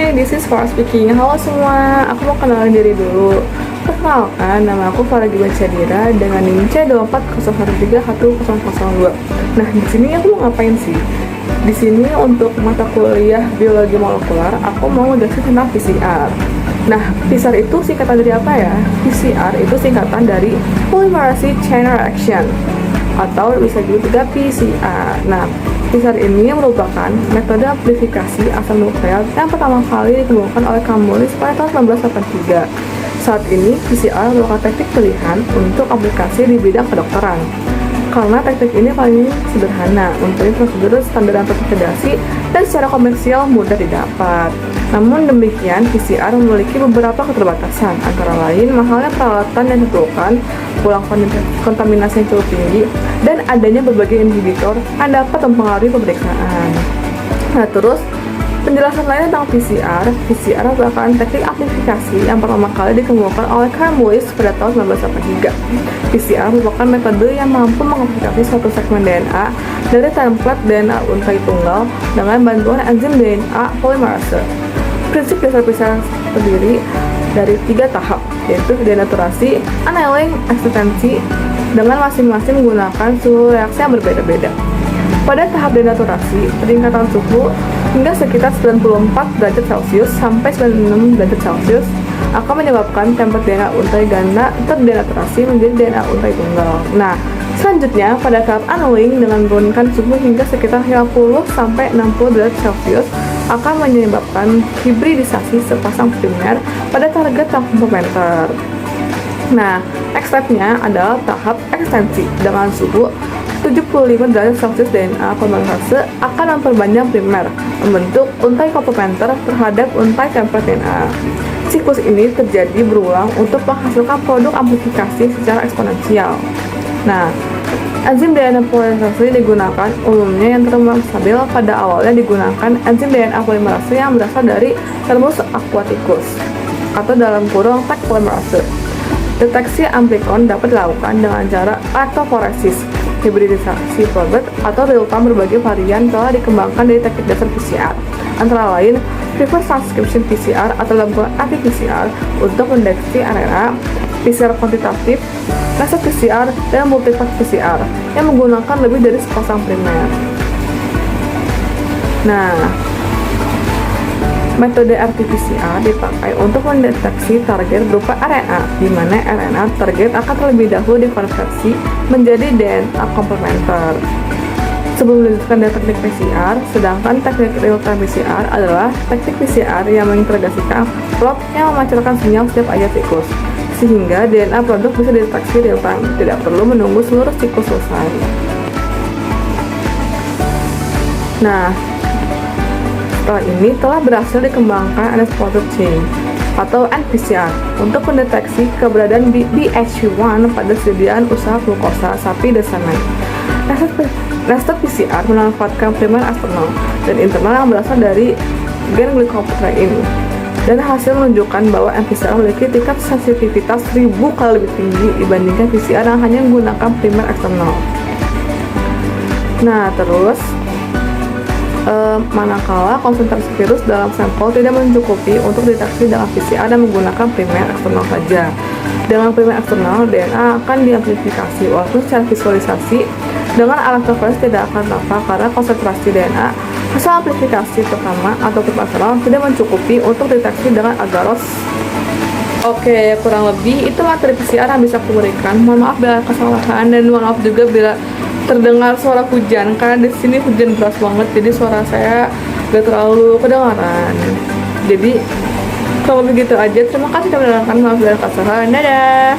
Hai, this is Farah speaking. Halo semua, aku mau kenalin diri dulu. Perkenalkan, nama aku Farah Giban Syadira dengan NIM C240131002. Nah, di sini aku mau ngapain sih? Di sini untuk mata kuliah biologi molekular, aku mau ngejelasin tentang PCR. Nah, PCR itu singkatan dari apa ya? PCR itu singkatan dari Polymerase Chain Reaction atau bisa juga PCR. Nah, PCR ini merupakan metode amplifikasi asam nukleat yang pertama kali ditemukan oleh Camulis pada tahun 1983. Saat ini, PCR merupakan teknik pilihan untuk aplikasi di bidang kedokteran. Karena teknik ini paling sederhana, mempunyai prosedur standar yang tervalidasi dan secara komersial mudah didapat. Namun demikian, PCR memiliki beberapa keterbatasan, antara lain mahalnya peralatan yang diperlukan, pulang kontaminasi yang cukup tinggi, dan adanya berbagai inhibitor yang dapat mempengaruhi pemeriksaan. Nah, terus penjelasan lain tentang PCR. PCR merupakan teknik amplifikasi yang pertama kali ditemukan oleh Camulis pada tahun 1983. PCR merupakan metode yang mampu mengamplifikasi suatu segmen DNA dari template DNA untai tunggal dengan bantuan enzim DNA polimerase. Prinsip dasar PCR terdiri dari 3 tahap, yaitu denaturasi, annealing, ekstensi, dengan masing-masing menggunakan suhu reaksi yang berbeda-beda. Pada tahap denaturasi, peningkatan suhu hingga sekitar 94 derajat Celcius sampai 96 derajat Celcius akan menyebabkan template DNA untai ganda terdenaturasi menjadi DNA untai tunggal. Nah, selanjutnya pada tahap annealing dengan menurunkan suhu hingga sekitar 50 sampai 60 derajat Celcius akan menyebabkan hibridisasi sepasang primer pada target komplementer. Nah, next step-nya adalah tahap ekstensi dengan suhu 75 derajat Celcius. DNA polimerase akan memperpanjang primer, membentuk untai komplementer terhadap untai template DNA. Siklus ini terjadi berulang untuk menghasilkan produk amplifikasi secara eksponensial. Nah, enzim DNA polimerase digunakan umumnya yang termol stabil. Pada awalnya digunakan enzim DNA polimerase yang berasal dari Thermus aquaticus atau dalam kurung Taq polimerase. Deteksi amplikon dapat dilakukan dengan cara elektroforesis, hibridisasi produk, atau real-time. Berbagai varian telah dikembangkan dari teknik dasar PCR, antara lain reverse transcription PCR atau dalam kurung RT-PCR untuk mendeteksi RNA, PCR kuantitatif, nested PCR, dan multiplex PCR yang menggunakan lebih dari sepasang primer. Nah, metode RT-PCR dipakai untuk mendeteksi target berupa RNA, di mana RNA target akan terlebih dahulu dikonversi menjadi DNA komplementer sebelum dilanjutkan dengan teknik PCR. Sedangkan teknik real-time PCR adalah teknik PCR yang mengintegrasikan probe yang memancarkan sinyal setiap aja siklus, sehingga DNA produk bisa dideteksi real-time, tidak perlu menunggu seluruh siklus selesai. Nah, setelah ini telah berhasil dikembangkan unexplored chain atau NPCR untuk mendeteksi keberadaan BH1 pada sediaan usaha glukosa sapi dan semen. Nested PCR memanfaatkan primer eksternal dan internal yang berasal dari gen glycoprotein, dan hasil menunjukkan bahwa NPCR memiliki tingkat sensitivitas 1000 kali lebih tinggi dibandingkan PCR yang hanya menggunakan primer eksternal. Nah, terus manakala konsentrasi virus dalam sampel tidak mencukupi untuk deteksi dengan PCR dan menggunakan primer eksternal saja. Dengan primer eksternal, DNA akan diamplifikasi, walaupun secara visualisasi dengan elektroforesis tidak akan tampak karena konsentrasi DNA hasil amplifikasi pertama atau primer eksternal tidak mencukupi untuk deteksi dengan agarose. Oke, kurang lebih itu materi PCR yang bisa aku berikan. Mohon maaf bila kesalahan, dan mohon maaf juga bila terdengar suara hujan, karena di sini hujan deras banget, jadi suara saya gak terlalu kedengaran. Jadi kalau begitu aja, terima kasih sudah mendengarkan. Maaf bila kesalahan. Dadah.